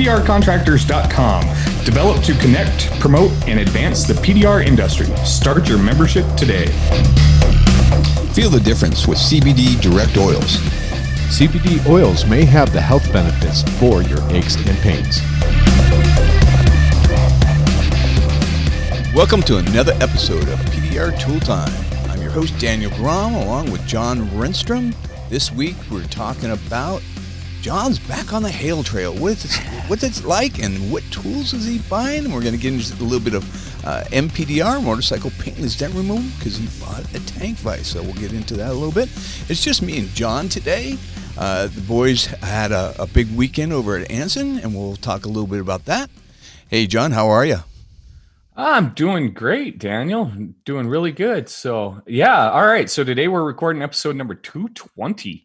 mpdrcontractors.com. Developed to connect, promote, and advance the PDR industry. Start your membership today. Feel the difference with CBD Direct Oils. CBD oils may have the health benefits for your aches and pains. Welcome to another episode of PDR Tool Time. I'm your host, Daniel Grom, along with John Renstrom. This week, we're talking about John's back on the Hail Trail. What's it like and what tools is he buying? And we're going to get into a little bit of MPDR, motorcycle paintless dent removal, because he bought a tank vise. So we'll get into that a little bit. It's just me and John today. The boys had a big weekend over at Anson, and we'll talk a little bit about that. Hey, John, how are you? I'm doing great, Daniel. Doing really good. So, yeah. All right. So today we're recording episode number 220.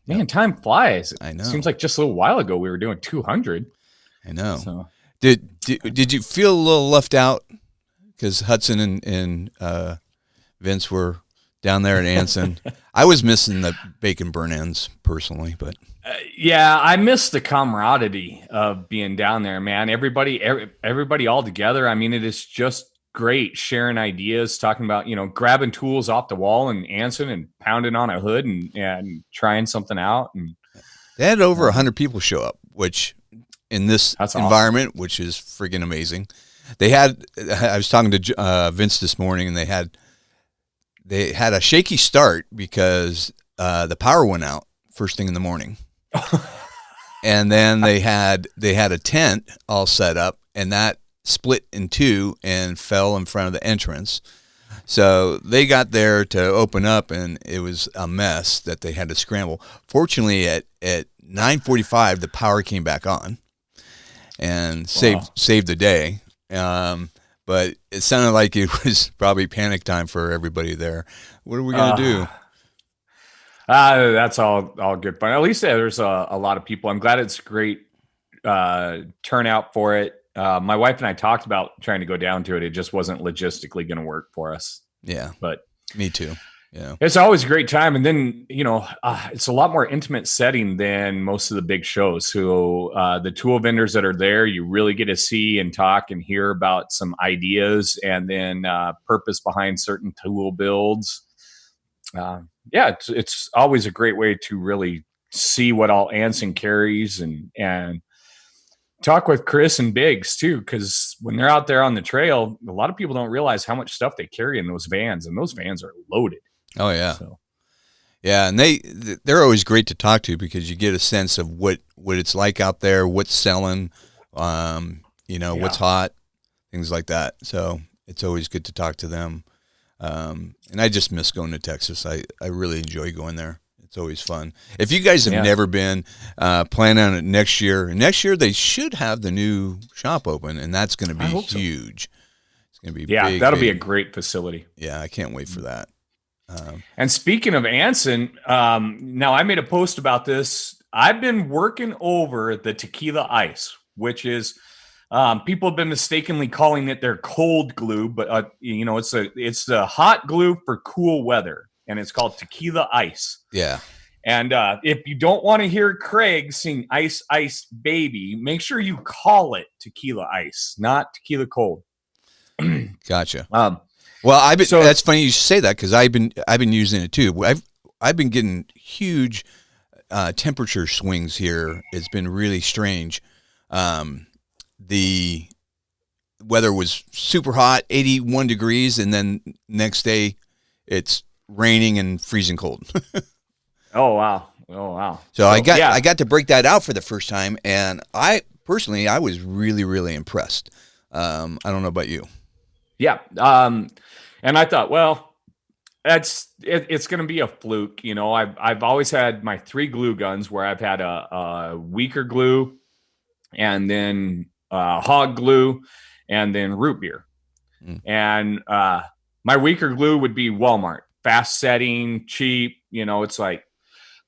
Man, time flies. I know. Seems like just a little while ago we were doing 200. I know. So. Did you feel a little left out? Because Hudson and Vince were down there at Anson. I was missing the bacon burn ends personally, but yeah, I miss the camaraderie of being down there, man. Everybody all together. I mean, it is just great sharing ideas, talking about, grabbing tools off the wall and Anson and pounding on a hood and trying something out. And they had over 100 people show up, which in this environment, awesome. Which is friggin' amazing. I was talking to Vince this morning, and they had a shaky start because the power went out first thing in the morning. And then they had a tent all set up, and that split in two and fell in front of the entrance. So they got there to open up, and it was a mess that they had to scramble. Fortunately, at 9:45, the power came back on and saved the day. But it sounded like it was probably panic time for everybody there. What are we going to do? That's all good fun. At least there's a lot of people. I'm glad it's great turnout for it. My wife and I talked about trying to go down to it. It just wasn't logistically going to work for us. Yeah, but me too. Yeah, it's always a great time. And then, it's a lot more intimate setting than most of the big shows. So the tool vendors that are there, you really get to see and talk and hear about some ideas and then purpose behind certain tool builds. It's always a great way to really see what all Anson carries and talk with Chris and Biggs too, because when they're out there on the trail, a lot of people don't realize how much stuff they carry in those vans, and those vans are loaded. Oh yeah. So. Yeah. And they're always great to talk to because you get a sense of what it's like out there, what's selling, what's hot, things like that. So it's always good to talk to them. And I just miss going to Texas. I really enjoy going there. It's always fun. If you guys have never been, plan on it next year. And next year they should have the new shop open, and that's going to be huge. So. It's going to be big. That'll be a great facility. Yeah, I can't wait for that. And speaking of Anson, now I made a post about this. I've been working over the tequila ice, which is people have been mistakenly calling it their cold glue, but it's the hot glue for cool weather, and it's called tequila ice. Yeah. And if you don't want to hear Craig sing "Ice Ice Baby," make sure you call it tequila ice, not tequila cold. Gotcha. Well, that's funny you say that because I've been using it too. I've been getting huge temperature swings here. It's been really strange. The weather was super hot, 81 degrees, and then next day it's raining and freezing cold. Oh wow. So I got to break that out for the first time, and I was really, really impressed. I don't know about you. Yeah. And I thought, well, it's going to be a fluke. I've always had my 3 glue guns where I've had a weaker glue, and then hog glue, and then root beer. And my weaker glue would be Walmart, fast setting, cheap. It's like,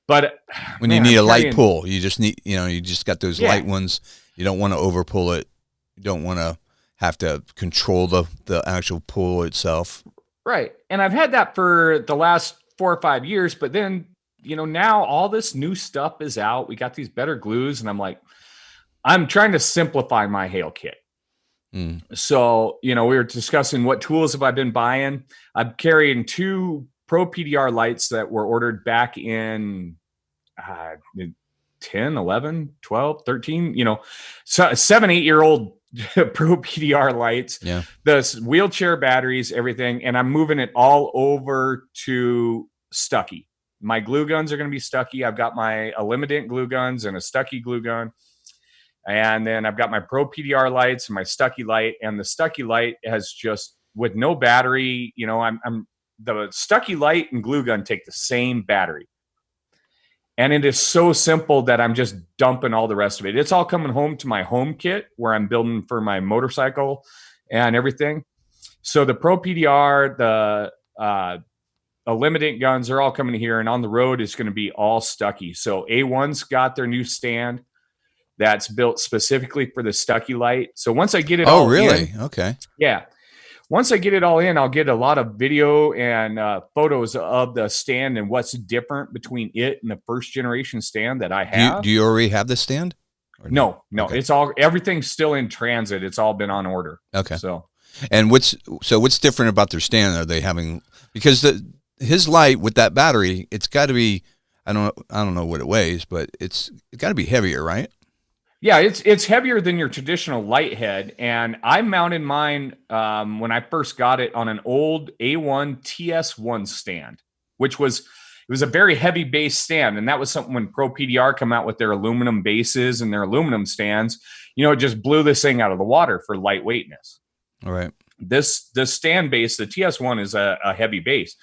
but when you need a light pull, you just need, you just got those light ones. You don't want to over pull it. You don't want to have to control the actual pull itself. Right. And I've had that for the last 4 or 5 years, but then, now all this new stuff is out. We got these better glues, and I'm like, I'm trying to simplify my hail kit. So, we were discussing what tools have I been buying. I'm carrying 2 Pro PDR lights that were ordered back in 10, 11, 12, 13, 7, 8-year-old Pro PDR lights, the wheelchair batteries, everything. And I'm moving it all over to Stucky. My glue guns are going to be Stucky. I've got my Eliminate glue guns and a Stucky glue gun. And then I've got my Pro PDR lights and my Stucky light. And the Stucky light has just, with no battery, I'm the Stucky light and glue gun take the same battery. And it is so simple that I'm just dumping all the rest of it. It's all coming home to my home kit where I'm building for my motorcycle and everything. So the Pro PDR, the Eliminate guns are all coming here. And on the road is going to be all Stucky. So A1's got their new stand that's built specifically for the Stucky light. So once I get it all in, okay. Yeah. Once I get it all in, I'll get a lot of video and photos of the stand and what's different between it and the first generation stand that I have. Do you already have the stand? No. Okay. Everything's still in transit. It's all been on order. Okay. And what's different about their stand? Are they having, because his light with that battery, it's got to be, I don't know what it weighs, but it's got to be heavier, right? Yeah, it's heavier than your traditional light head, and I mounted mine when I first got it on an old A1 TS1 stand, which was a very heavy base stand, and that was something when Pro PDR come out with their aluminum bases and their aluminum stands, it just blew this thing out of the water for lightweightness. All right. This stand base, the TS1 is a heavy base.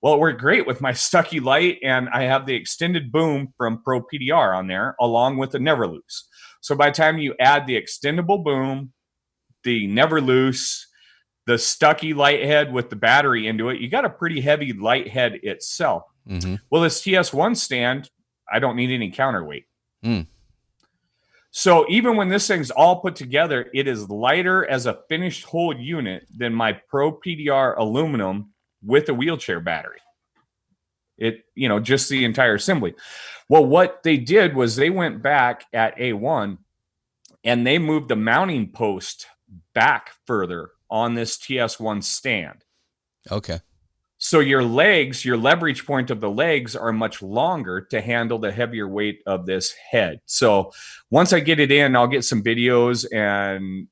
Well, it worked great with my Stucky light, and I have the extended boom from Pro PDR on there, along with the Never Loose. So by the time you add the extendable boom, the Never Loose, the Stucky light head with the battery into it, you got a pretty heavy light head itself. Mm-hmm. Well, this TS1 stand, I don't need any counterweight. So even when this thing's all put together, it is lighter as a finished whole unit than my Pro PDR aluminum with a wheelchair battery. Just the entire assembly. Well, what they did was they went back at A1 and they moved the mounting post back further on this TS1 stand. Okay. So your leverage point of the legs are much longer to handle the heavier weight of this head. So once I get it in, I'll get some videos and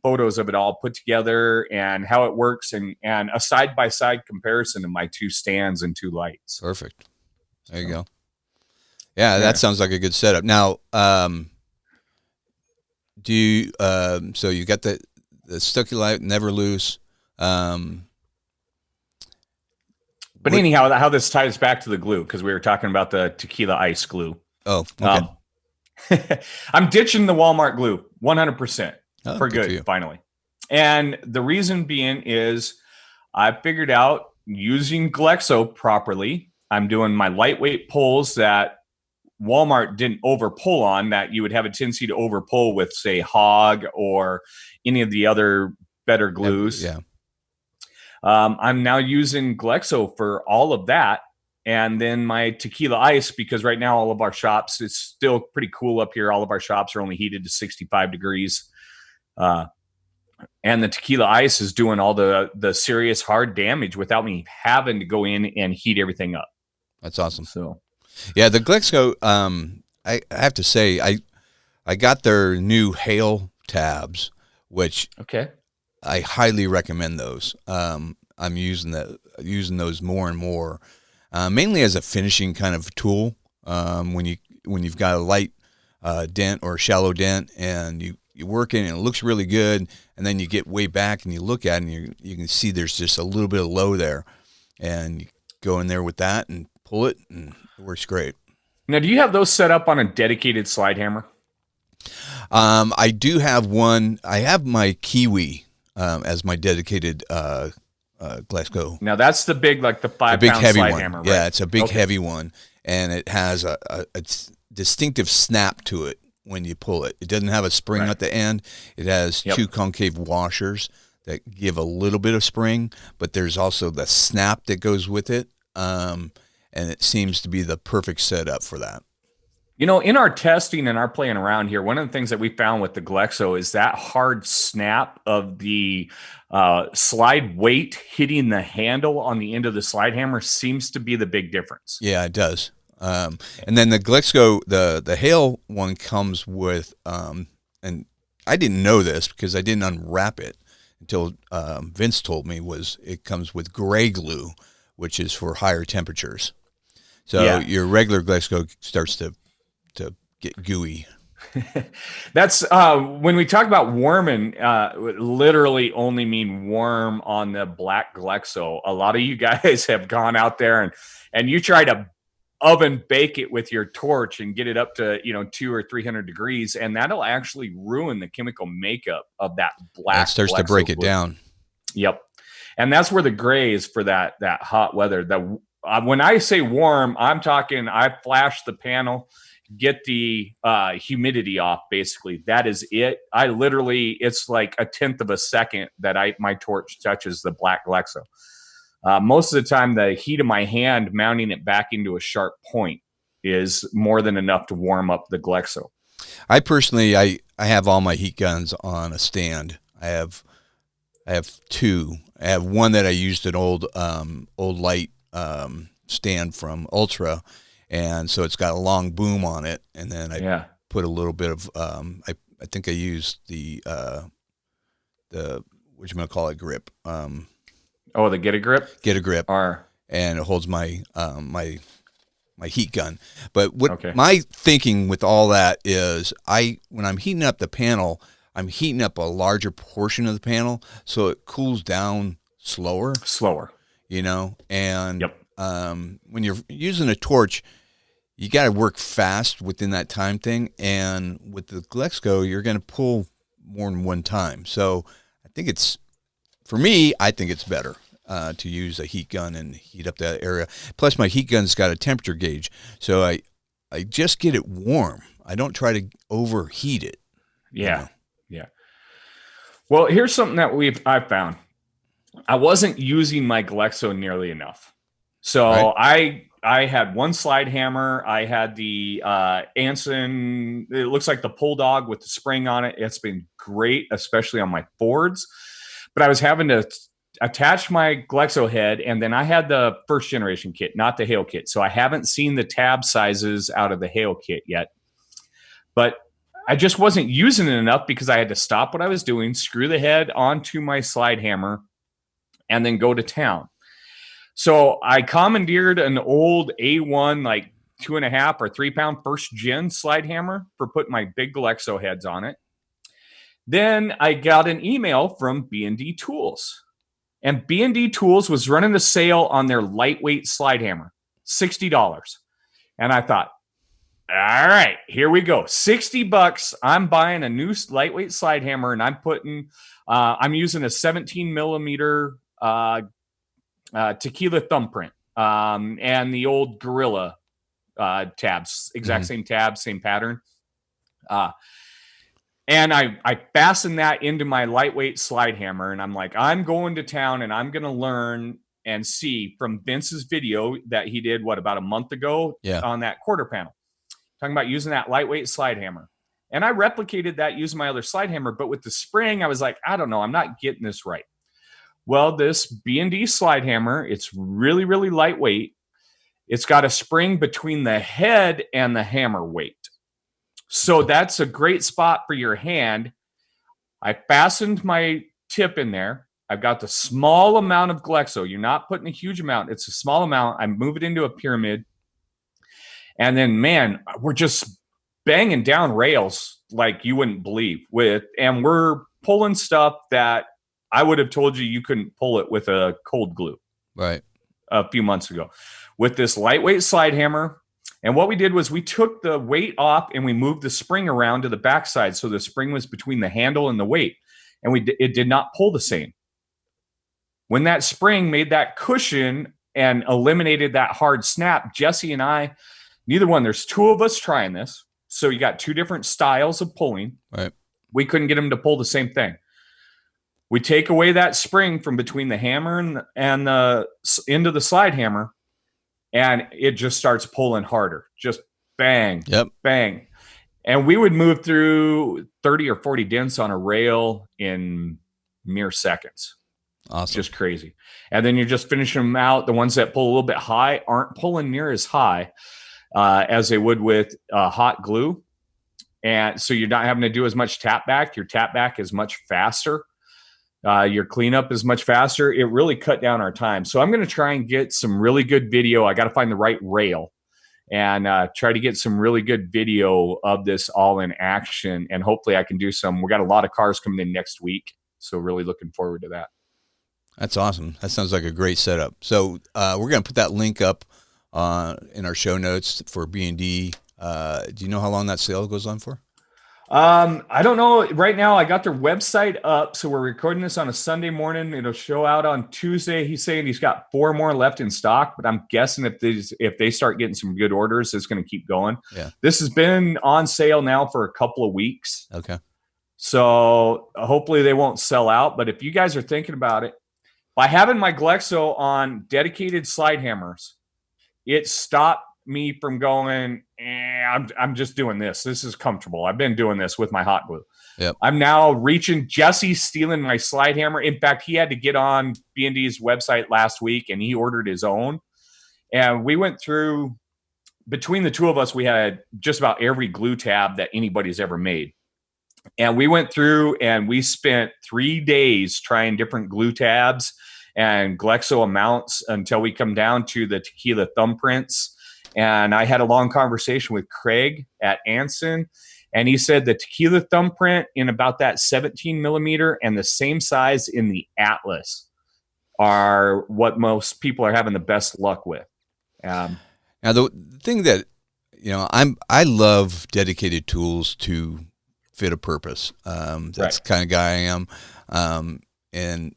photos of it all put together and how it works and a side-by-side comparison of my 2 stands and 2 lights. Perfect. There you go. Yeah, that sounds like a good setup. Now, do you, so you got the Stucky light, Never Loose. But anyhow, how this ties back to the glue, because we were talking about the tequila ice glue. Oh, okay. I'm ditching the Walmart glue 100% for good good, finally. And the reason being is I figured out using Glexo properly, I'm doing my lightweight pulls that Walmart didn't over pull on, that you would have a tendency to over pull with, say, Hog or any of the other better glues. Yeah. I'm now using Glexo for all of that. And then my tequila ice, because right now all of our shops, it's still pretty cool up here. All of our shops are only heated to 65 degrees. And the tequila ice is doing all the serious hard damage without me having to go in and heat everything up. That's awesome. So, yeah, the Glexo, I have to say, I got their new hail tabs, which I highly recommend those. I'm using those more and more, mainly as a finishing kind of tool. When you've got a light dent or a shallow dent, and you work in it and it looks really good, and then you get way back and you look at it and you can see there's just a little bit of low there, and you go in there with that and pull it, and it works great. Now, do you have those set up on a dedicated slide hammer? I do have one. I have my Kiwi as my dedicated Glexo. Now that's the big, like the 5-pound slide hammer, right? Yeah, it's a big heavy one, and it has a distinctive snap to it when you pull it. It doesn't have a spring at the end. It has 2 concave washers that give a little bit of spring, but there's also the snap that goes with it, and it seems to be the perfect setup for that. In our testing and our playing around here, one of the things that we found with the Glexo is that hard snap of the slide weight hitting the handle on the end of the slide hammer seems to be the big difference. Yeah, it does. And then the Glexo, the Hale one comes with, and I didn't know this because I didn't unwrap it until Vince told me, it comes with gray glue, which is for higher temperatures. So your regular Glexo starts to get gooey. That's when we talk about warming, literally only mean warm on the black Glexo. A lot of you guys have gone out there and you try to oven bake it with your torch and get it up to 200 or 300 degrees, and that'll actually ruin the chemical makeup of that black. It starts to break it down. Yep, and that's where the gray is for that hot weather. When I say warm, I'm talking I flash the panel, get the humidity off. Basically, that is it. It's like a tenth of a second that my torch touches the black Glexo. Most of the time, the heat of my hand mounting it back into a sharp point is more than enough to warm up the Glexo. I personally, I have all my heat guns on a stand. I have two. I have one that I used an old light stand from Ultra, and so it's got a long boom on it. And then I put a little bit of I think I used the what you gonna call it, grip. The Get a Grip? Get a Grip. And it holds my my heat gun. But what my thinking with all that is, when I'm heating up the panel, I'm heating up a larger portion of the panel so it cools down slower. And when you're using a torch, you got to work fast within that time thing. And with the Glexo, you're going to pull more than one time. So I think it's better to use a heat gun and heat up that area. Plus, my heat gun's got a temperature gauge, so I just get it warm. I don't try to overheat it. Yeah. Well, here's something that I found. I wasn't using my Glexo nearly enough. So I had one slide hammer. I had the Anson. It looks like the pull dog with the spring on it. It's been great, especially on my Fords. But I was having to attach my Glexo head, and then I had the first generation kit, not the Hale kit. So I haven't seen the tab sizes out of the Hale kit yet. But I just wasn't using it enough because I had to stop what I was doing, screw the head onto my slide hammer, and then go to town. So I commandeered an old A1, like 2.5 or 3 pound first gen slide hammer for putting my big Glexo heads on it. Then I got an email from B&D Tools, and B&D Tools was running a sale on their lightweight slide hammer, $60. And I thought, all right, here we go. $60. I'm buying a new lightweight slide hammer, and I'm using a 17 millimeter tequila thumbprint and the old Gorilla tabs, exact same tab, same pattern. And I fastened that into my lightweight slide hammer, and I'm like, I'm going to town and I'm going to learn and see from Vince's video that he did, about a month ago on that quarter panel, talking about using that lightweight slide hammer. And I replicated that using my other slide hammer, but with the spring, I was like, I don't know, I'm not getting this right. Well, this B&D slide hammer, it's really, really lightweight. It's got a spring between the head and the hammer weight. So that's a great spot for your hand. I fastened my tip in there. I've got the small amount of Glexo. You're not putting a huge amount. It's a small amount. I move it into a pyramid. And then, man, we're just banging down rails like you wouldn't believe and we're pulling stuff that I would have told you couldn't pull it with a cold glue. Right. A few months ago with this lightweight slide hammer. And what we did was we took the weight off and we moved the spring around to the backside. So the spring was between the handle and the weight. And it did not pull the same. When that spring made that cushion and eliminated that hard snap, Jesse and I, there's two of us trying this. So you got two different styles of pulling. Right. We couldn't get them to pull the same thing. We take away that spring from between the hammer and the end of the slide hammer, and it just starts pulling harder, just bang, Yep. bang. And we would move through 30 or 40 dents on a rail in mere seconds. Awesome. Just crazy. And then you're just finishing them out. The ones that pull a little bit high aren't pulling near as high as they would with hot glue. And so you're not having to do as much tap back. Your tap back is much faster. Your cleanup is much faster. It really cut down our time. So I'm going to try and get some really good video. I got to find the right rail and try to get some really good video of this all in action. And hopefully I can do some. We got a lot of cars coming in next week. So really looking forward to that. That's awesome. That sounds like a great setup. So we're going to put that link up in our show notes for B&D. Do you know how long that sale goes on for? I don't know. Right now, I got their website up, so we're recording this on a Sunday morning. It'll show out on Tuesday. He's saying he's got 4 more left in stock, but I'm guessing if they start getting some good orders, it's going to keep going. Yeah. This has been on sale now for a couple of weeks. Okay. So hopefully they won't sell out. But if you guys are thinking about it, by having my Glexo on dedicated slide hammers, it stopped me from going, I'm just doing this. This is comfortable. I've been doing this with my hot glue. Yep. I'm now reaching. Jesse's stealing my slide hammer. In fact, he had to get on B&D's website last week and he ordered his own. And we went through, between the two of us, we had just about every glue tab that anybody's ever made. And we went through and we spent 3 days trying different glue tabs and Glexo amounts until we come down to the tequila thumbprints. And I had a long conversation with Craig at Anson, and he said the tequila thumbprint in about that 17 millimeter and the same size in the Atlas are what most people are having the best luck with. Now, the thing that, I love dedicated tools to fit a purpose. That's right. The kind of guy I am. And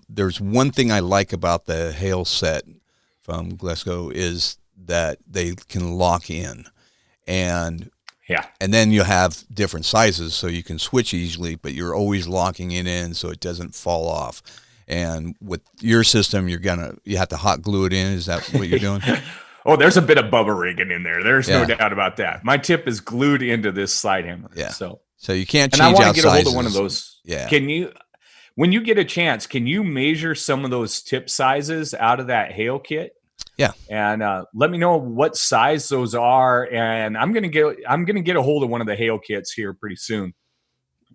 there's one thing I like about the Hail set from Glexo is that they can lock in, and then you have different sizes so you can switch easily, but you're always locking it in so it doesn't fall off. And with your system, you have to hot glue it in. Is that what you're doing? Oh, there's a bit of Bubba rigging in there. There's no doubt about that. My tip is glued into this slide hammer. Yeah. So you can't change out sizes. And I want to get a hold of one of those. Yeah. Can you, when you get a chance, can you measure some of those tip sizes out of that Hail kit? Yeah. And let me know what size those are. And I'm gonna get a hold of one of the Hail kits here pretty soon.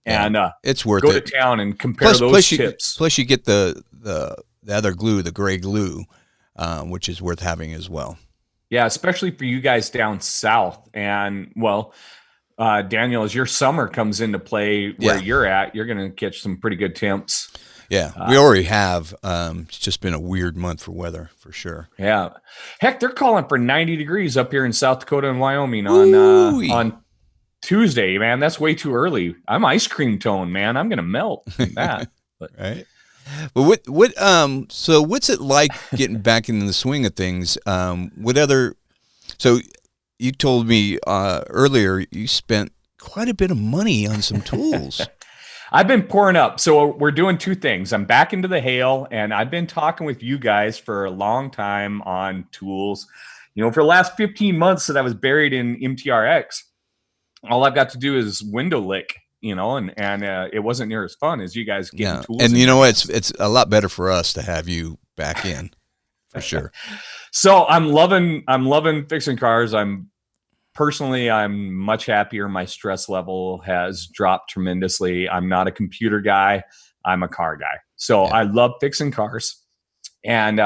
Yeah, and it's worth go it. to town and compare those tips. Plus you get the other glue, the gray glue, which is worth having as well. Yeah, especially for you guys down south. And Daniel, as your summer comes into play where you're at, you're gonna catch some pretty good temps. Yeah, we already have. It's just been a weird month for weather, for sure. Yeah. Heck, they're calling for 90 degrees up here in South Dakota and Wyoming on Tuesday, man. That's way too early. I'm ice cream tone, man. I'm going to melt in that. Right. But so what's it like getting back into the swing of things? So you told me earlier you spent quite a bit of money on some tools. I've been pouring up. So we're doing 2 things. I'm back into the Hail, and I've been talking with you guys for a long time on tools. For the last 15 months that I was buried in MTRX, all I've got to do is window lick, and it wasn't near as fun as you guys getting tools. And it's a lot better for us to have you back in, for sure. So I'm loving fixing cars. Personally, I'm much happier. My stress level has dropped tremendously. I'm not a computer guy. I'm a car guy. So I love fixing cars. And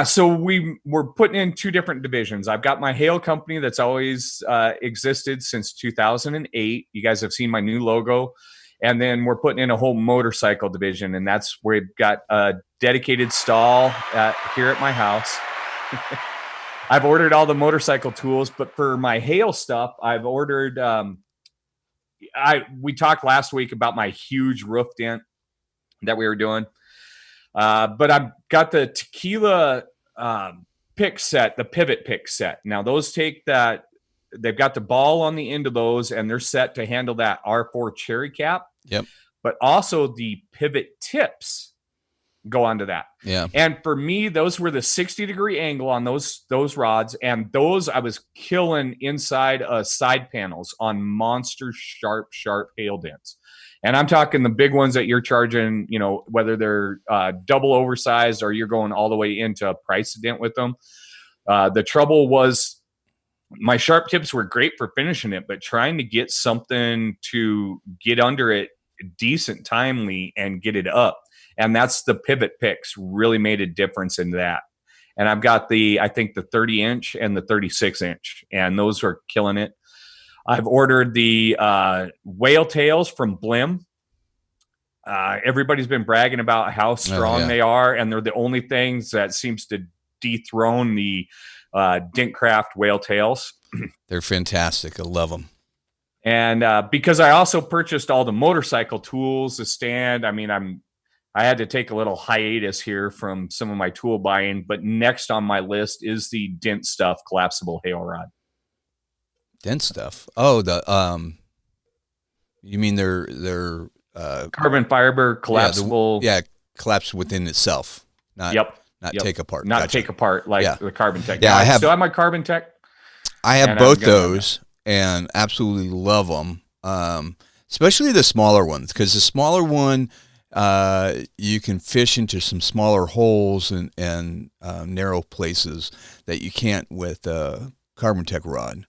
so we're putting in 2 different divisions. I've got my Hail company that's always existed since 2008. You guys have seen my new logo. And then we're putting in a whole motorcycle division. And that's where we've got a dedicated stall here at my house. I've ordered all the motorcycle tools, but for my Hail stuff, I've ordered. We talked last week about my huge roof dent that we were doing, but I've got the tequila pick set, the pivot pick set. Now those take that. They've got the ball on the end of those, and they're set to handle that R4 cherry cap. Yep. But also the pivot tips go onto that. Yeah. And for me, those were the 60-degree angle on those rods, and those I was killing inside side panels on monster sharp hail dents. And I'm talking the big ones that you're charging, you know, whether they're double oversized or you're going all the way into a price dent with them. The trouble was my sharp tips were great for finishing it, but trying to get something to get under it decent timely and get it up. And that's the pivot picks really made a difference in that. And I've got I think the 30-inch and the 36-inch, and those are killing it. I've ordered the whale tails from Blim. Everybody's been bragging about how strong they are, and they're the only things that seems to dethrone the Dentcraft whale tails. They're fantastic. I love them. And because I also purchased all the motorcycle tools, the stand. I mean, I had to take a little hiatus here from some of my tool buying, but next on my list is the Dent Stuff collapsible hail rod. Dent Stuff. Oh, you mean they're carbon fiber collapsible? Collapse within itself. Not take apart. Not take apart like the Carbon Tech. Yeah, I still have my Carbon Tech. I have both those and absolutely love them. Especially the smaller ones, because the smaller one, you can fish into some smaller holes and narrow places that you can't with a Carbon Tech rod.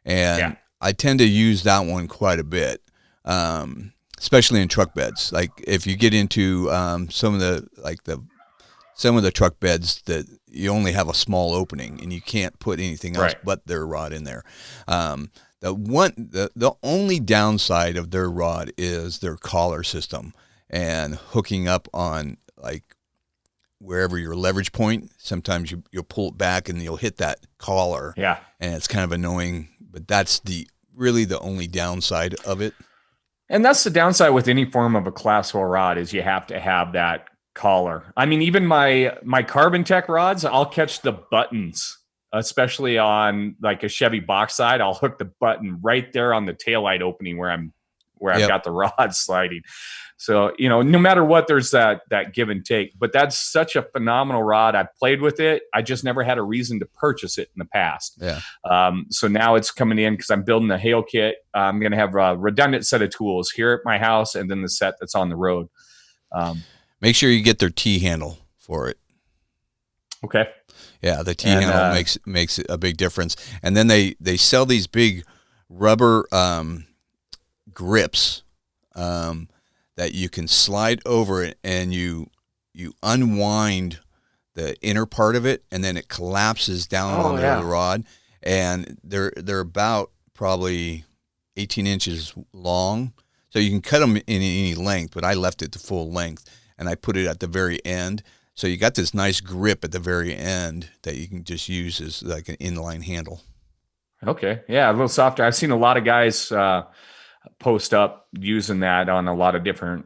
And I tend to use that one quite a bit, especially in truck beds. Like if you get into some of the truck beds that you only have a small opening and you can't put anything else but their rod in there. The only downside of their rod is their collar system and hooking up on like wherever your leverage point. Sometimes you'll pull it back and you'll hit that collar. Yeah. And it's kind of annoying, but that's really the only downside of it. And that's the downside with any form of a collapsible rod is you have to have that collar. I mean, even my Carbon Tech rods, I'll catch the buttons, especially on like a Chevy box side. I'll hook the button right there on the taillight opening where I've got the rod sliding. So, you know, no matter what, there's that give and take. But that's such a phenomenal rod. I've played with it. I just never had a reason to purchase it in the past. Yeah. So now it's coming in because I'm building a hail kit. I'm going to have a redundant set of tools here at my house and then the set that's on the road. Make sure you get their T-handle for it. Okay. Yeah, the T-handle makes a big difference. And then they sell these big rubber grips that you can slide over it, and you unwind the inner part of it, and then it collapses down onto the rod. And they're about probably 18 inches long, so you can cut them in any length. But I left it to full length, and I put it at the very end. So you got this nice grip at the very end that you can just use as like an inline handle. Okay, yeah, a little softer. I've seen a lot of guys post up using that on a lot of different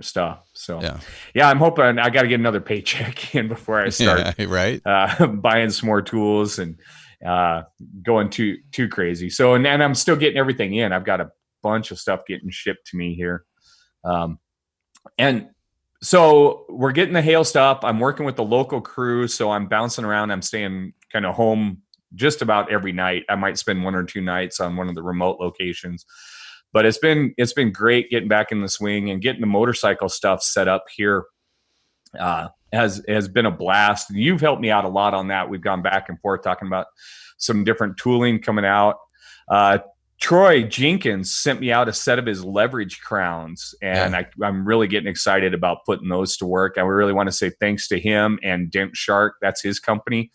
stuff. So yeah, I'm hoping I got to get another paycheck in before I start buying some more tools and going too crazy. So and I'm still getting everything in. I've got a bunch of stuff getting shipped to me here, and so we're getting the hail stuff. I'm working with the local crew, so I'm bouncing around. I'm staying kind of home just about every night. I might spend 1 or 2 nights on one of the remote locations. But it's been great getting back in the swing and getting the motorcycle stuff set up here. Has been a blast. And you've helped me out a lot on that. We've gone back and forth talking about some different tooling coming out. Troy Jenkins sent me out a set of his leverage crowns, and I'm really getting excited about putting those to work. I really want to say thanks to him and Dent Shark. That's his company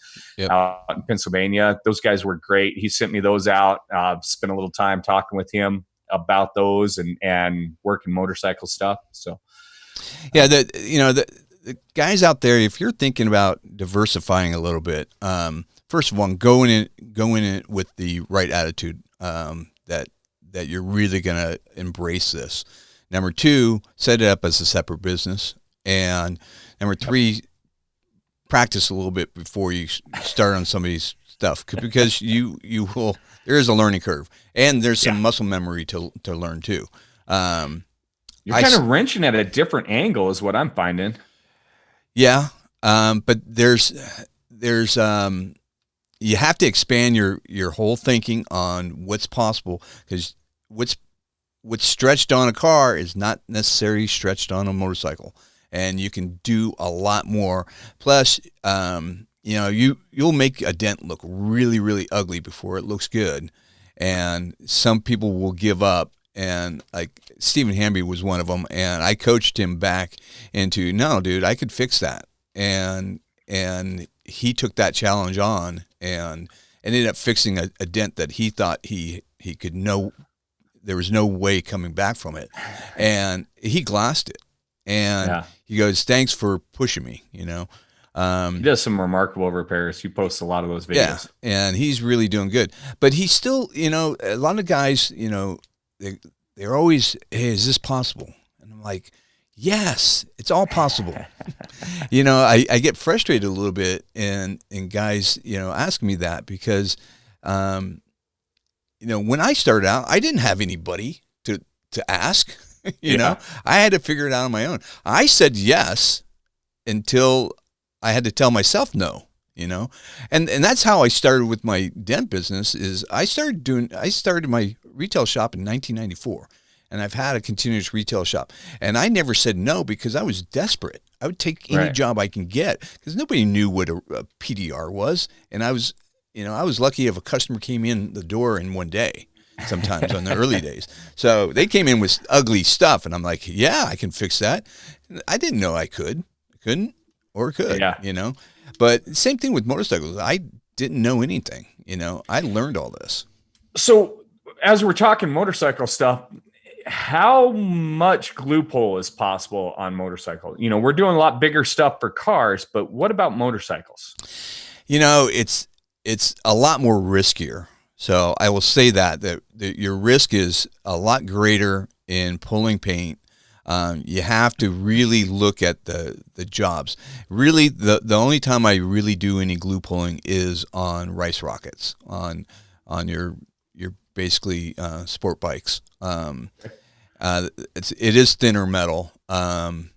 out in Pennsylvania. Those guys were great. He sent me those out. Spent a little time talking with him about those and working motorcycle stuff. So the guys out there, if you're thinking about diversifying a little bit, first of all, go in it with the right attitude, that you're really going to embrace this. Number 2, set it up as a separate business. And number 3, practice a little bit before you start on somebody's stuff, because you will. There is a learning curve, and there's some muscle memory to learn too. You're kind of wrenching at a different angle, is what I'm finding. Yeah, but you have to expand your whole thinking on what's possible, because what's stretched on a car is not necessarily stretched on a motorcycle, and you can do a lot more. Plus, you'll make a dent look really, really ugly before it looks good, and some people will give up. And like Stephen Hamby was one of them, and I coached him back into, no, dude, I could fix that, and he took that challenge on and ended up fixing a dent that he thought he could know there was no way coming back from it, and he glassed it, and he goes, thanks for pushing me, he does some remarkable repairs. He posts a lot of those videos. Yeah, and he's really doing good, but he's still, a lot of guys, they're always, hey, is this possible? And I'm like, yes, it's all possible. I get frustrated a little bit, and guys, ask me that, because, when I started out, I didn't have anybody to ask. I had to figure it out on my own. I said yes until I had to tell myself no. And that's how I started with my dent business. Is I started my retail shop in 1994, and I've had a continuous retail shop, and I never said no because I was desperate. I would take any job I can get, because nobody knew what a PDR was, and I was lucky if a customer came in the door in one day. Sometimes on the early days, so they came in with ugly stuff, and I'm like, yeah, I can fix that. I didn't know I couldn't, or could. But same thing with motorcycles. I didn't know anything. I learned all this. So as we're talking motorcycle stuff, how much glue pull is possible on motorcycle? We're doing a lot bigger stuff for cars, but what about motorcycles? It's a lot more riskier. So I will say that your risk is a lot greater in pulling paint. You have to really look at the jobs. Really, the only time I really do any glue pulling is on rice rockets, on your basically sport bikes. It is thinner metal, and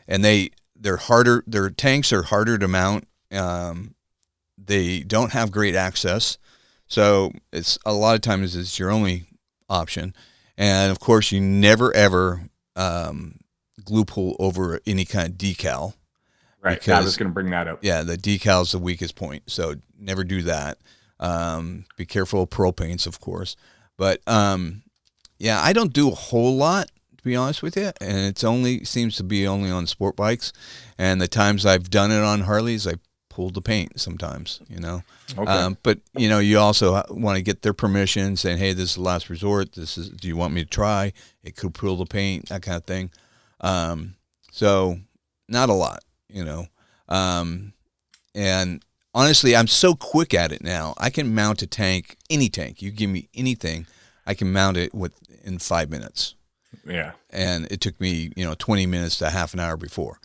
they're harder. Their tanks are harder to mount. They don't have great access, so it's a lot of times it's your only option. And of course, you never ever glue pull over any kind of decal. Right. Because, I was going to bring that up. Yeah, the decal is the weakest point, so never do that. Be careful of pearl paints, of course. But I don't do a whole lot, to be honest with you, and seems to be only on sport bikes. And the times I've done it on Harleys, I pulled the paint sometimes. Okay. But you also want to get their permission, saying, "Hey, this is the last resort. Do you want me to try? It could pull the paint, that kind of thing." So not a lot, and honestly, I'm so quick at it now. I can mount a tank, any tank. You give me anything, I can mount it in 5 minutes. Yeah. And it took me, 20 minutes to half an hour before.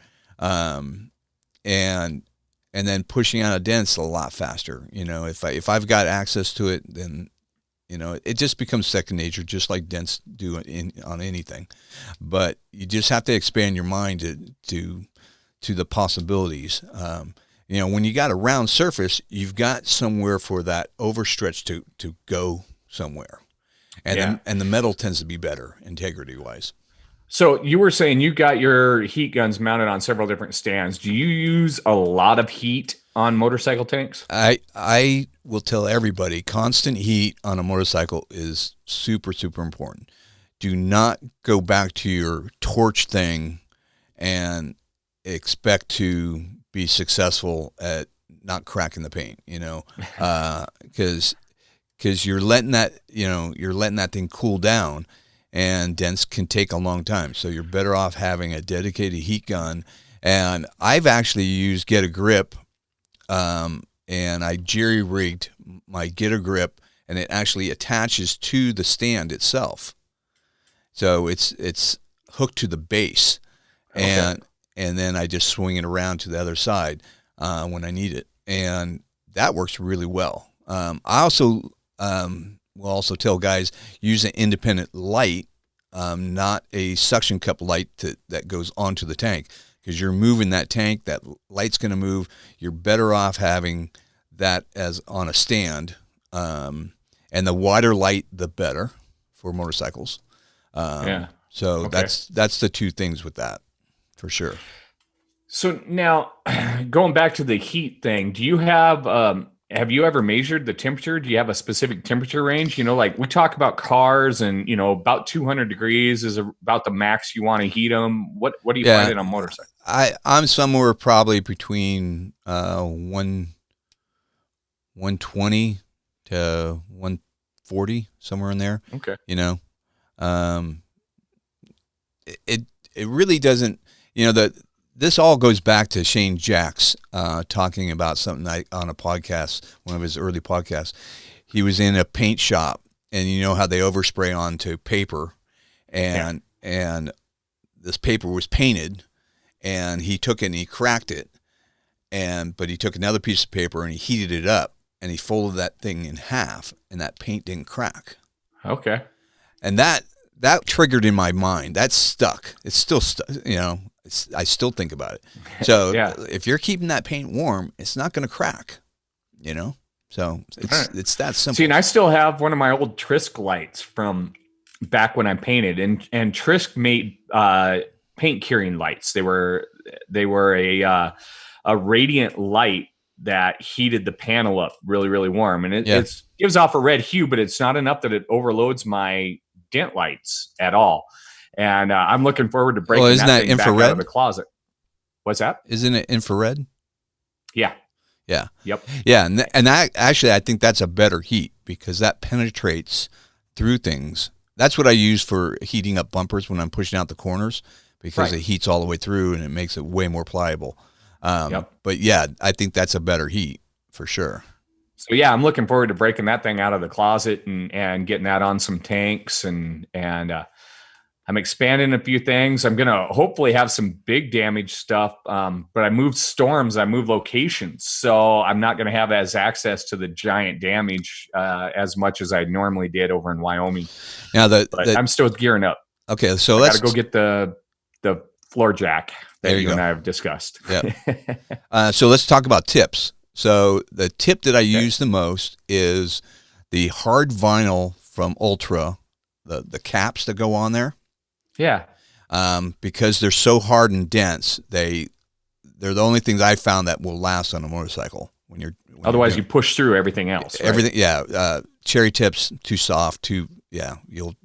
And then pushing out a dent's a lot faster. If I've got access to it, then, it just becomes second nature, just like dents do on anything. But you just have to expand your mind to the possibilities. When you got a round surface, you've got somewhere for that overstretch to go somewhere. And the metal tends to be better integrity-wise. So you were saying you got your heat guns mounted on several different stands. Do you use a lot of heat on motorcycle tanks? I will tell everybody, constant heat on a motorcycle is super, super important. Do not go back to your torch thing and expect to be successful at not cracking the paint, because you're letting that thing cool down, and dents can take a long time. So you're better off having a dedicated heat gun. And I've actually used Get a Grip, and I jerry-rigged my Get a Grip, and it actually attaches to the stand itself. So it's hooked to the base, and then I just swing it around to the other side when I need it, and that works really well. I also will also tell guys, use an independent light, not a suction cup light that goes onto the tank, because you're moving that tank. That light's going to move. You're better off having that as on a stand, and the wider light, the better for motorcycles. So that's the two things with that, for sure. So now, going back to the heat thing, do you have you ever measured the temperature? Do you have a specific temperature range? Like we talk about cars and, about 200 degrees is about the max you want to heat them. What do you find it on motorcycles? I'm somewhere probably between 120 to 140, somewhere in there. Okay. It really doesn't, this all goes back to Shane Jacks talking about something on a podcast, one of his early podcasts. He was in a paint shop, and you know how they overspray onto paper, and this paper was painted, and he took it and he cracked it, but he took another piece of paper and he heated it up, and he folded that thing in half, and that paint didn't crack. Okay. And that triggered in my mind. That stuck. It's still stuck, I still think about it. So if you're keeping that paint warm, it's not going to crack, So it's that simple. See, and I still have one of my old Trisk lights from back when I painted, and Trisk made paint curing lights. They were a radiant light that heated the panel up really, really warm, and it gives off a red hue, but it's not enough that it overloads my dent lights at all. And I'm looking forward to breaking that thing infrared? Back out of the closet. What's that? Isn't it infrared? Yeah. Yeah. Yep. Yeah, and actually, I think that's a better heat because that penetrates through things. That's what I use for heating up bumpers when I'm pushing out the corners because it heats all the way through and it makes it way more pliable. But yeah, I think that's a better heat for sure. So yeah, I'm looking forward to breaking that thing out of the closet and getting that on some tanks and I'm expanding a few things. I'm going to hopefully have some big damage stuff. But I moved storms, I moved locations. So I'm not going to have as access to the giant damage as much as I normally did over in Wyoming. Now I'm still gearing up. Okay. So let's go get the floor jack that you and I have discussed. Yeah. So let's talk about tips. So the tip that I use the most is the hard vinyl from Ultra, the caps that go on there. Yeah. Because they're so hard and dense, they're the only things I found that will last on a motorcycle. Otherwise, you push through everything else. Right? Everything, yeah. Cherry tips, too soft, you'll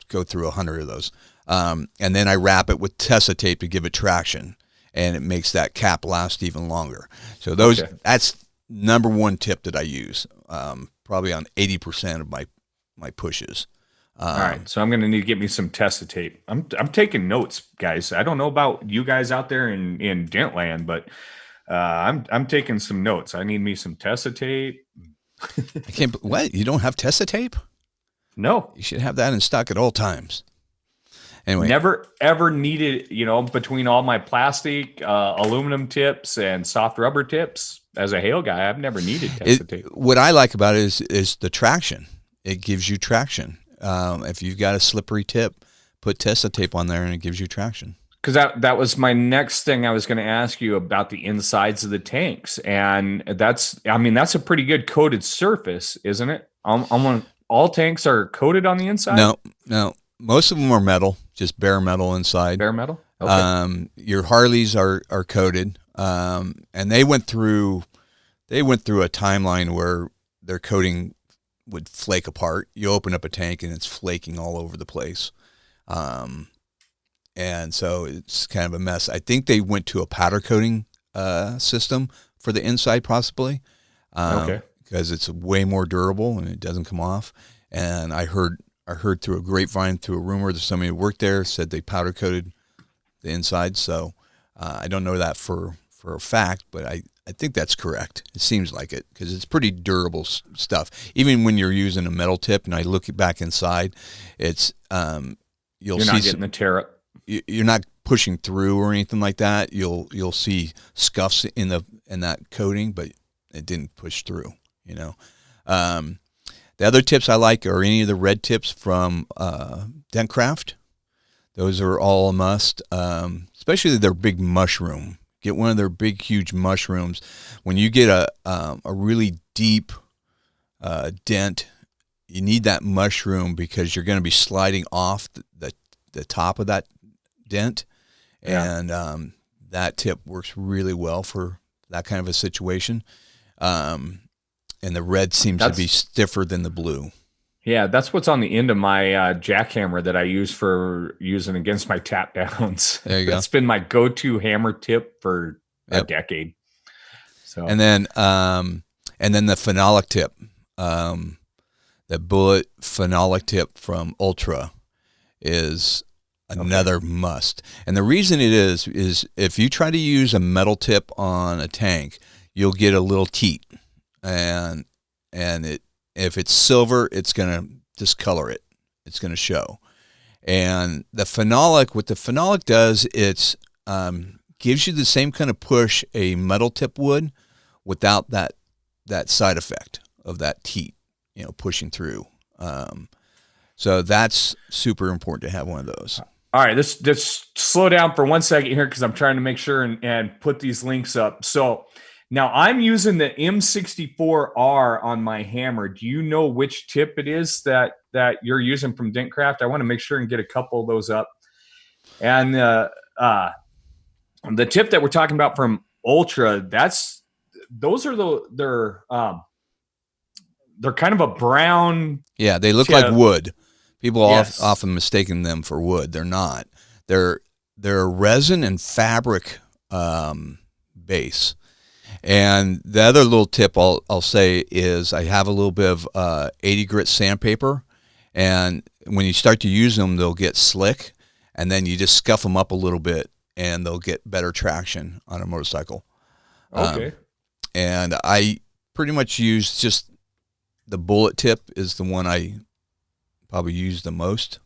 go through 100 of those. And then I wrap it with Tessa tape to give it traction, and it makes that cap last even longer. So that's number one tip that I use, probably on 80% of my pushes. All right, so I'm going to need to get me some Tessa tape. I'm taking notes, guys. I don't know about you guys out there in Dentland, but I'm taking some notes. I need me some Tessa tape. What? You don't have Tessa tape? No. You should have that in stock at all times. Anyway, never ever needed, between all my plastic, aluminum tips and soft rubber tips. As a hail guy, I've never needed Tessa tape. What I like about it is the traction. It gives you traction. If you've got a slippery tip, put Tessa tape on there and it gives you traction. Because that was my next thing I was going to ask you about the insides of the tanks. And that's a pretty good coated surface, isn't it? All tanks are coated on the inside? No. Most of them are metal, just bare metal inside. Bare metal? Okay. Your Harleys are coated. And they went through a timeline where their coating would flake apart. You open up a tank and it's flaking all over the place. And so it's kind of a mess. I think they went to a powder coating system for the inside possibly. Because it's way more durable and it doesn't come off. And I heard through a grapevine, through a rumor that somebody who worked there said they powder coated the inside. So I don't know that for a fact, but I think that's correct. It seems like it because it's pretty durable stuff. Even when you're using a metal tip, and I look back inside, it's you're not getting the tear up. You're not pushing through or anything like that. You'll see scuffs in that coating, but it didn't push through. The other tips I like are any of the red tips from Dentcraft. Those are all a must, especially their big mushroom. Get one of their big, huge mushrooms. When you get a really deep dent, you need that mushroom because you're going to be sliding off the top of that dent, and that tip works really well for that kind of a situation. And the red seems to be stiffer than the blue. Yeah, that's what's on the end of my jackhammer that I use for using against my tap downs. There you go. It's been my go-to hammer tip for a decade. So and then the phenolic tip, the bullet phenolic tip from Ultra is another must. And the reason it is if you try to use a metal tip on a tank, you'll get a little teat, and if it's silver, it's going to discolor it. It's going to show. And the phenolic, what the phenolic does, it's gives you the same kind of push a metal tip would, without that side effect of that teat, pushing through. So that's super important to have one of those. All right, let's slow down for 1 second here because I'm trying to make sure and put these links up. So now I'm using the M64R on my hammer. Do you know which tip it is that you're using from Dentcraft? I want to make sure and get a couple of those up. And the tip that we're talking about from Ultra, they're kind of a brown. Yeah, they look like wood. People often mistaken them for wood. They're not. They're a resin and fabric base. And the other little tip I'll say is I have a little bit of 80 grit sandpaper, and when you start to use them, they'll get slick, and then you just scuff them up a little bit, and they'll get better traction on a motorcycle. Okay. And I pretty much use just the bullet tip is the one I probably use the most,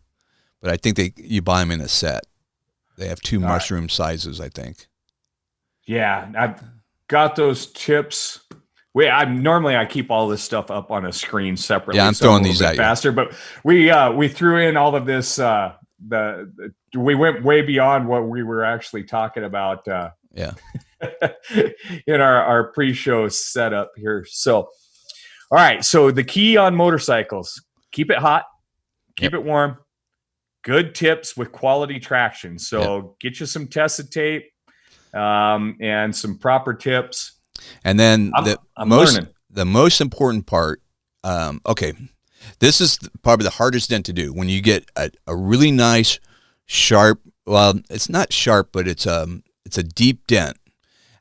but I think you buy them in a set. They have two mushroom sizes, I think. Yeah, I've got those tips. Normally I keep all this stuff up on a screen separately. Yeah, I'm throwing these at faster, but we threw in all of this. We went way beyond what we were actually talking about. In our pre-show setup here. So, all right. So the key on motorcycles: keep it hot, keep it warm. Good tips with quality traction. So get you some Tessa tape. And some proper tips. And then I'm learning. The most important part, this is probably the hardest dent to do. When you get a really nice, sharp, well, it's not sharp, but it's a deep dent.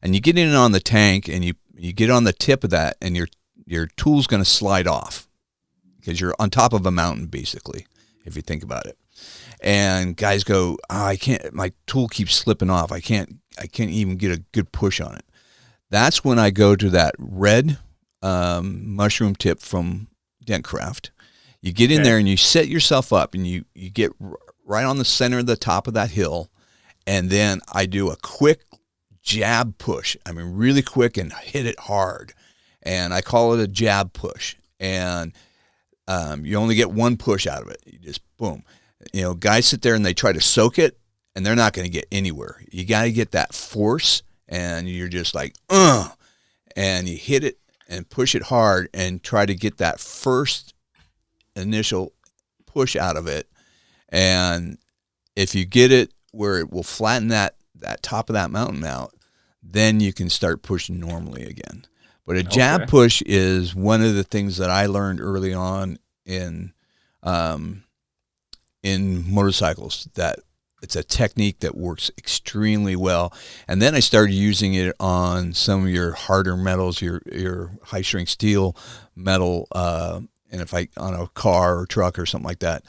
And you get in on the tank and you get on the tip of that, and your tool's going to slide off because you're on top of a mountain, basically, if you think about it. And guys go, I can't, my tool keeps slipping off. I can't even get a good push on it. That's when I go to that red mushroom tip from Dentcraft. You get in there and you set yourself up, and you get right on the center of the top of that hill, and then I do a quick jab push. I mean, really quick, and hit it hard. And I call it a jab push. And you only get one push out of it. You just boom. Guys sit there and they try to soak it, and they're not going to get anywhere. You got to get that force, and you're just like, and you hit it and push it hard and try to get that first initial push out of it. And if you get it where it will flatten that top of that mountain out, then you can start pushing normally again. But a jab push is one of the things that I learned early on in motorcycles, that it's a technique that works extremely well. And then I started using it on some of your harder metals, your high strength steel metal, and if on a car or truck or something like that,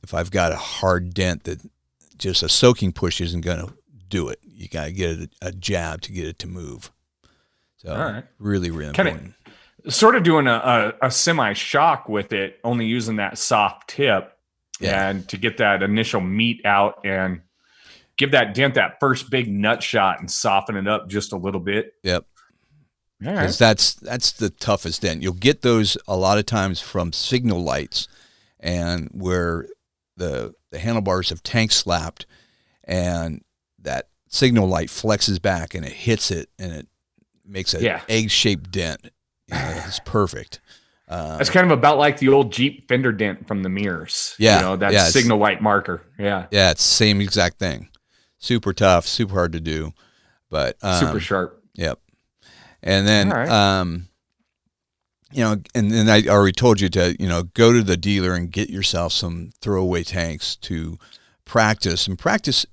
if I've got a hard dent that just a soaking push isn't going to do it, you got to get a jab to get it to move. So really, really important. Sort of doing a semi-shock with it, only using that soft tip. And to get that initial meat out and give that dent that first big nut shot and soften it up just a little bit. Yep. Because that's the toughest dent. You'll get those a lot of times from signal lights, and where the handlebars have tank slapped, and that signal light flexes back and it hits it, and it makes an egg-shaped dent. It's perfect. It's kind of about like the old Jeep fender dent from the mirrors. Yeah. That signal light marker. Yeah. Yeah, it's the same exact thing. Super tough, super hard to do, but super sharp. Yep. And then, and then I already told you to, go to the dealer and get yourself some throwaway tanks to practice. And practice,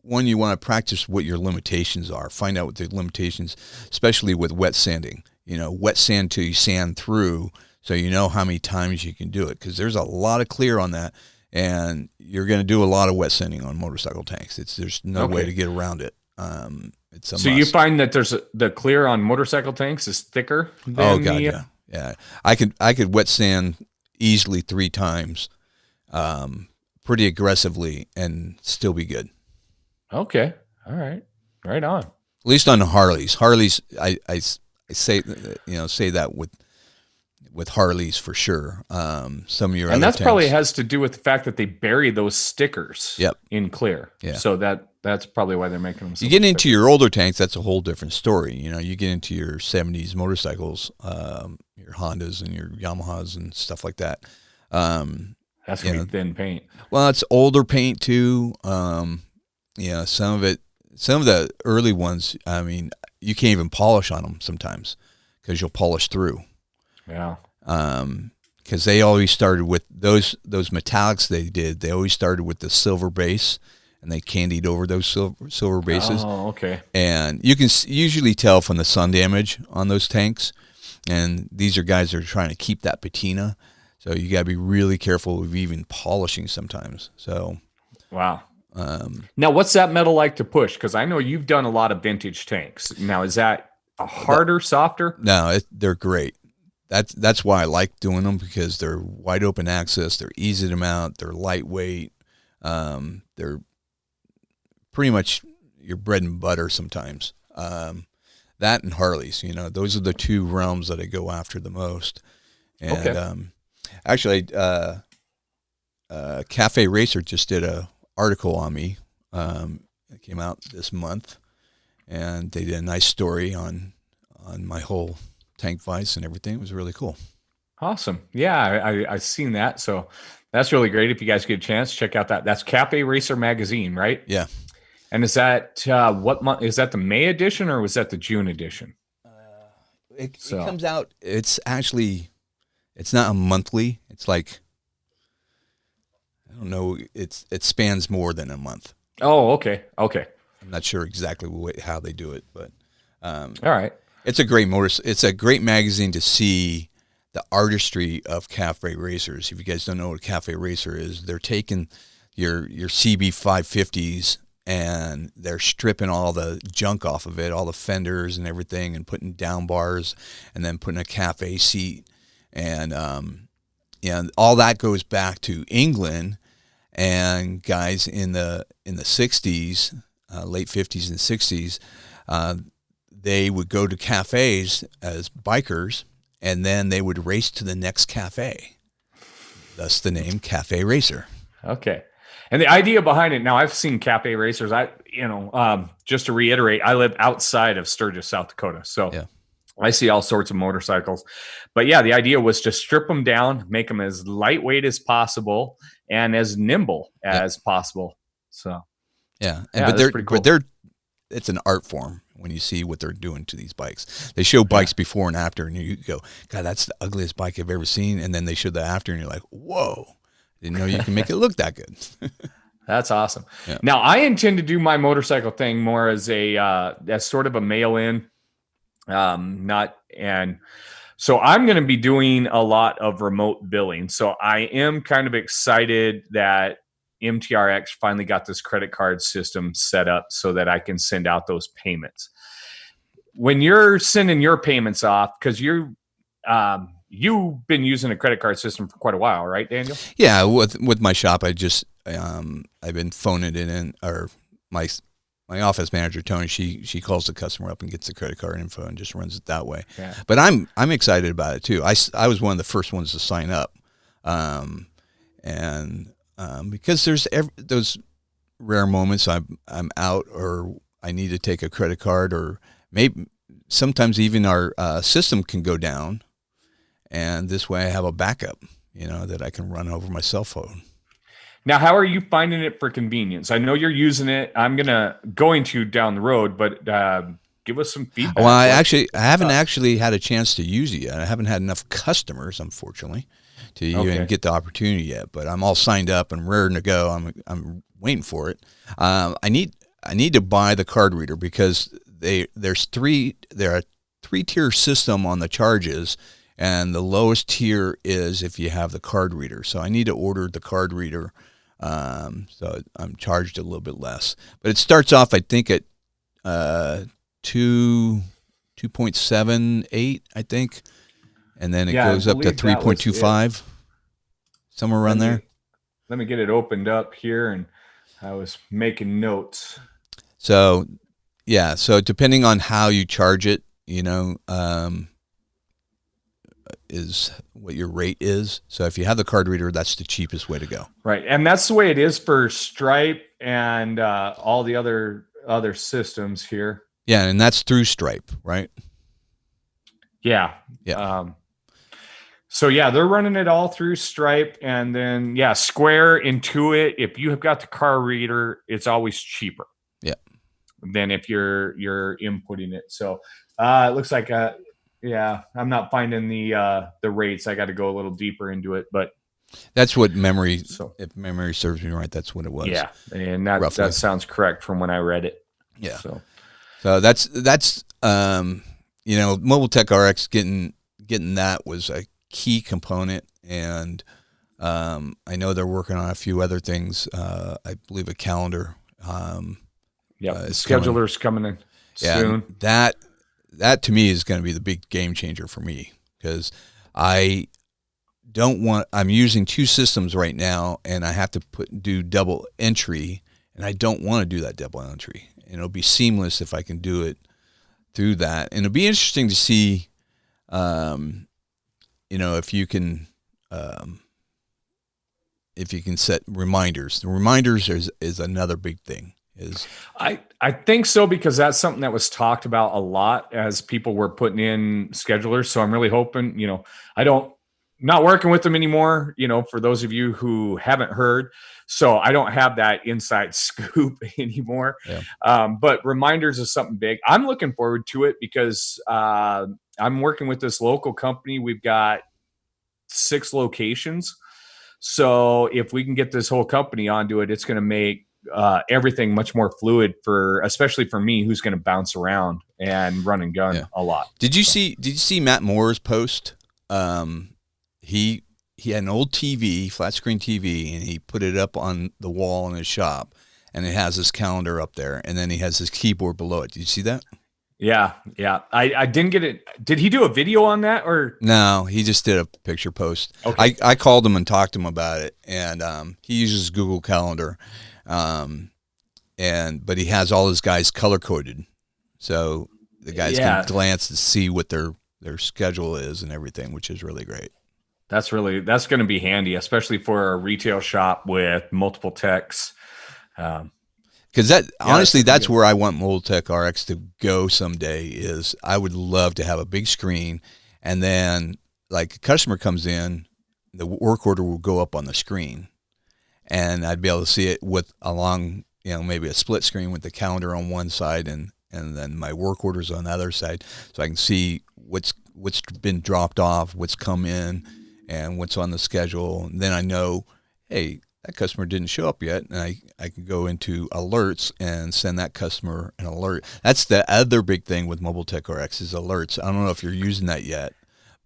one, you want to practice what your limitations are. Find out what the limitations, especially with wet sanding. Wet sand till you sand through, so you know how many times you can do it. Because there's a lot of clear on that, and you're going to do a lot of wet sanding on motorcycle tanks. There's no way to get around it. It's a must. You find that the clear on motorcycle tanks is thicker than yeah. I could wet sand easily 3 times, pretty aggressively, and still be good. Okay, all right, right on. At least on the Harleys. I say that with Harleys for sure. Some of your and other that's tanks, probably has to do with the fact that they bury those stickers in clear. Yeah. So that's probably why they're making them. You get into your older tanks, that's a whole different story. You get into your 70s motorcycles, your Hondas and your Yamahas and stuff like that. That's gonna be thin paint. Well, it's older paint too. Some of the early ones, I mean, you can't even polish on them sometimes because you'll polish through. Yeah. Because they always started with those metallics they always started with the silver base, and they candied over those silver bases. Oh, okay. And you can usually tell from the sun damage on those tanks. And these are guys that are trying to keep that patina. So you got to be really careful of even polishing sometimes. So. Wow. Now, what's that metal like to push? Because I know you've done a lot of vintage tanks. Now, is that a harder, softer? No, they're great. That's why I like doing them, because they're wide open access. They're easy to mount. They're lightweight. They're pretty much your bread and butter sometimes. That and Harleys, those are the 2 realms that I go after the most. And actually, Cafe Racer just did a article on me. It came out this month, and they did a nice story on my whole tank vise and everything. It was really cool. Awesome. Yeah, I've seen that. So that's really great. If you guys get a chance, check out that's Cafe Racer magazine, right? Yeah. And is that what month? Is that the May edition or was that the June edition? It comes out. It's not a monthly. It's like, I don't know. It spans more than a month. Oh, okay. I'm not sure exactly how they do it, but all right. It's a great magazine to see the artistry of Cafe Racers. If you guys don't know what a Cafe Racer is, they're taking your CB 550s and they're stripping all the junk off of it, all the fenders and everything, and putting down bars, and then putting a cafe seat, and all that goes back to England. And guys in the 60s, late 50s and 60s, they would go to cafes as bikers, and then they would race to the next cafe. Thus the name Cafe Racer. Okay. And the idea behind it, now I've seen Cafe Racers. Just to reiterate, I live outside of Sturgis, South Dakota. So I see all sorts of motorcycles. But yeah, the idea was to strip them down, make them as lightweight as possible and as nimble as possible. So it's an art form when you see what they're doing to these bikes. They show bikes before and after, and you go, God, that's the ugliest bike I've ever seen. And then they show the after, and you're like, whoa, didn't know you can make it look that good. That's awesome. Yeah. Now, I intend to do my motorcycle thing more as as sort of a mail-in, so I'm going to be doing a lot of remote billing. So I am kind of excited that MTRX finally got this credit card system set up so that I can send out those payments. When you're sending your payments off, because you've been using a credit card system for quite a while, right, Daniel? Yeah, with my shop, I've been phoning it in, or my office manager Tony, she calls the customer up and gets the credit card info and just runs it that way. Yeah. But I'm excited about it too. I was one of the first ones to sign up, and because there's those rare moments I'm out or I need to take a credit card, or maybe sometimes even our system can go down, and this way I have a backup, that I can run over my cell phone. Now, how are you finding it for convenience? I know you're using it. I'm going to down the road, but give us some feedback. Well, I haven't actually had a chance to use it yet. I haven't had enough customers, unfortunately, to even get the opportunity yet. But I'm all signed up and raring to go. I'm waiting for it. I need to buy the card reader because they're a 3-tier system on the charges, and the lowest tier is if you have the card reader. So I need to order the card reader. So I'm charged a little bit less, but it starts off, I think, at 2.78, I think, and then it goes up to 3.25, somewhere around there. Let me get it opened up here, and I was making notes. So, yeah. So depending on how you charge it, is what your rate is. So if you have the card reader, that's the cheapest way to go. Right. And that's the way it is for Stripe and all the other systems here. Yeah. And that's through Stripe, right? Yeah. Yeah. So yeah, they're running it all through Stripe, and then Square, Intuit. If you have got the card reader, it's always cheaper. Yeah. Than if you're inputting it. So it looks like I'm not finding the rates. I got to go a little deeper into it, but that's what if memory serves me right, that's what it was. Yeah, and that sounds correct from when I read it. Yeah. So that's Mobile Tech RX getting that was a key component, and I know they're working on a few other things. I believe a calendar. The scheduler's coming in soon. That to me is going to be the big game changer for me, because I'm using 2 systems right now, and I have to do double entry, and I don't want to do that double entry. And it'll be seamless if I can do it through that. And it'll be interesting to see, if you can set reminders. The reminders is another big thing. I think so, because that's something that was talked about a lot as people were putting in schedulers. So I'm really hoping, not working with them anymore, for those of you who haven't heard. So I don't have that inside scoop anymore. Yeah. But reminders is something big. I'm looking forward to it because I'm working with this local company. We've got 6 locations. So if we can get this whole company onto it, it's going to make everything much more fluid, especially for me, who's going to bounce around and run and gun a lot. Did you see Matt Moore's post? He had an old TV, flat screen TV, and he put it up on the wall in his shop, and it has his calendar up there, and then he has his keyboard below it. Did you see that? Yeah. I didn't get it. Did he do a video on that, or? No, he just did a picture post. Okay. I called him and talked to him about it, and he uses Google Calendar. But he has all his guys color coded, so the guys can glance to see what their schedule is and everything, which is really great. That's going to be handy, especially for a retail shop with multiple techs. Because that's where I want Mobile Tech RX to go someday. Is I would love to have a big screen, and then like a customer comes in, the work order will go up on the screen, and I'd be able to see it along maybe a split screen with the calendar on one side and then my work orders on the other side, so I can see what's been dropped off, what's come in, and what's on the schedule. And then I know, hey, that customer didn't show up yet, and I can go into alerts and send that customer an alert. That's the other big thing with Mobile Tech RX is alerts. I don't know if you're using that yet,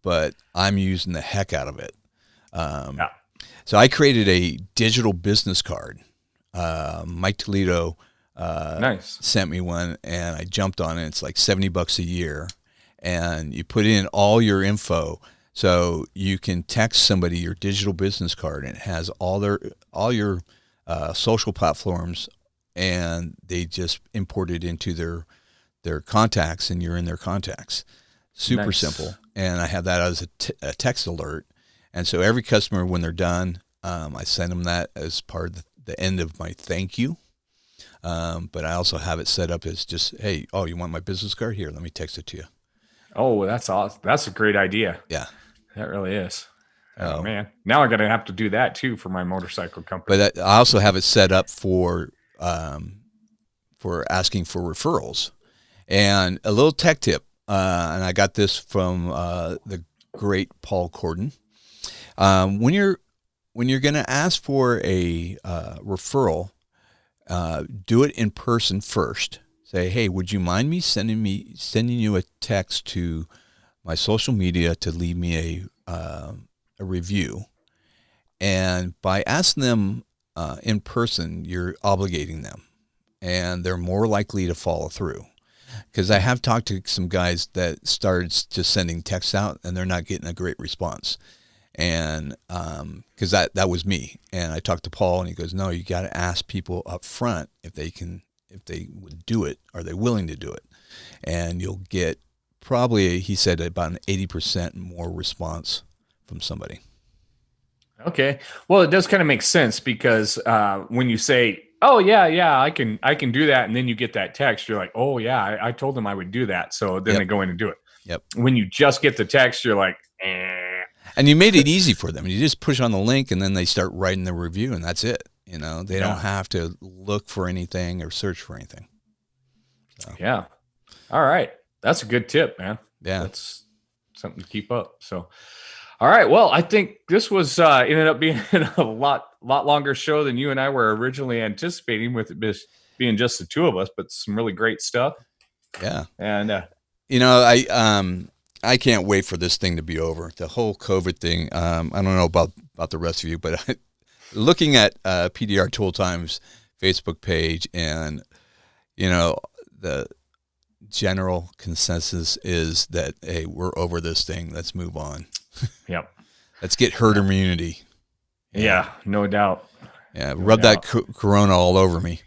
but I'm using the heck out of it. So I created a digital business card. Mike Toledo sent me one, and I jumped on it. It's like $70 a year, and you put in all your info. So you can text somebody your digital business card, and it has all your social platforms, and they just import it into their contacts, and you're in their contacts. Super simple. And I have that as a text alert. And so every customer, when they're done, I send them that as part of the end of my thank you. But I also have it set up as just, hey, oh, you want my business card? Here, let me text it to you. Oh, that's awesome. That's a great idea. Yeah. That really is. Oh, man. Now I'm going to have to do that, too, for my motorcycle company. But I also have it set up for asking for referrals. And a little tech tip, and I got this from the great Paul Corden. When you're going to ask for a referral, do it in person first. Say, hey, would you mind me sending you a text to my social media to leave me a review? And by asking them in person, you're obligating them, and they're more likely to follow through. Because I have talked to some guys that started just sending texts out, and they're not getting a great response. And because that was me, and I talked to Paul, and he goes, "No, you got to ask people up front if they would do it, are they willing to do it?" And you'll get probably, he said, about an 80% more response from somebody. Okay, well, it does kind of make sense because when you say, "Oh yeah, I can do that," and then you get that text, you're like, "Oh yeah, I told them I would do that," so then they go in and do it. Yep. When you just get the text, you're like, eh. And you made it easy for them. You just push on the link, and then they start writing the review, and that's it. You know, they don't have to look for anything or search for anything. So. Yeah. All right. That's a good tip, man. Yeah. That's something to keep up. So, all right. Well, I think this was ended up being a lot longer show than you and I were originally anticipating, with it being just the two of us, but some really great stuff. Yeah. And, you know, I can't wait for this thing to be over. The whole COVID thing. I don't know about the rest of you, but looking at PDR Tool Time's Facebook page, and you know, the general consensus is that, hey, we're over this thing. Let's move on. Yep. Let's get herd immunity. Yeah, no doubt. Yeah, rub that corona all over me.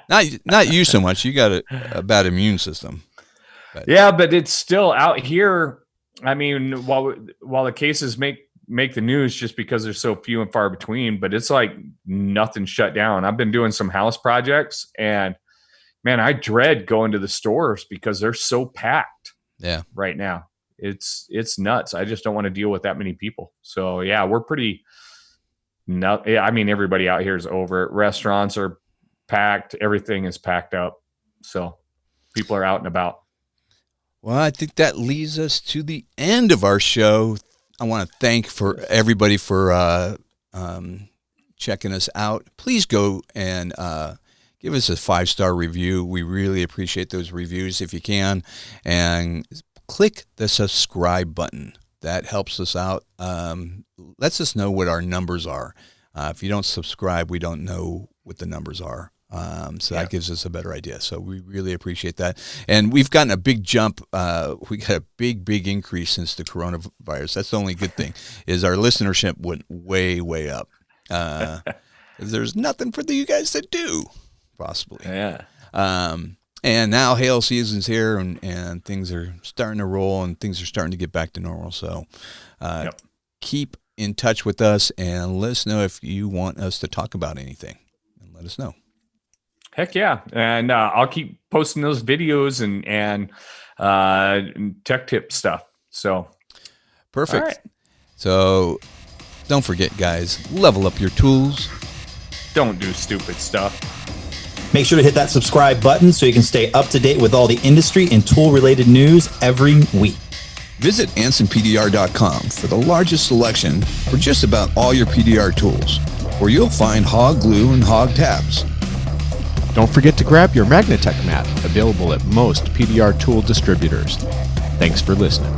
Not you so much. You got a bad immune system. But. Yeah, but it's still out here. I mean, while the cases make the news just because they're so few and far between, but it's like nothing shut down. I've been doing some house projects, and man, I dread going to the stores because they're so packed. Yeah, right now it's nuts. I just don't want to deal with that many people. So yeah, we're pretty. I mean, everybody out here is over it. Restaurants are packed. Everything is packed up. So people are out and about. Well, I think that leads us to the end of our show. I want to thank everybody for checking us out. Please go and give us a 5-star review. We really appreciate those reviews if you can. And click the subscribe button. That helps us out. Lets us know what our numbers are. If you don't subscribe, we don't know what the numbers are. That gives us a better idea. So we really appreciate that. And we've gotten a big jump. We got a big increase since the coronavirus. That's the only good thing, is our listenership went way, way up. There's nothing for you guys to do, possibly. Yeah. And now hail season's here, and things are starting to roll, and things are starting to get back to normal. So keep in touch with us, and let us know if you want us to talk about anything, and let us know. Heck yeah. And I'll keep posting those videos and tech tip stuff. So perfect. Right. So don't forget, guys, level up your tools. Don't do stupid stuff. Make sure to hit that subscribe button so you can stay up to date with all the industry and tool-related news every week. Visit AnsonPDR.com for the largest selection for just about all your PDR tools, where you'll find hog glue and hog tabs. Don't forget to grab your Magnatech mat, available at most PDR tool distributors. Thanks for listening.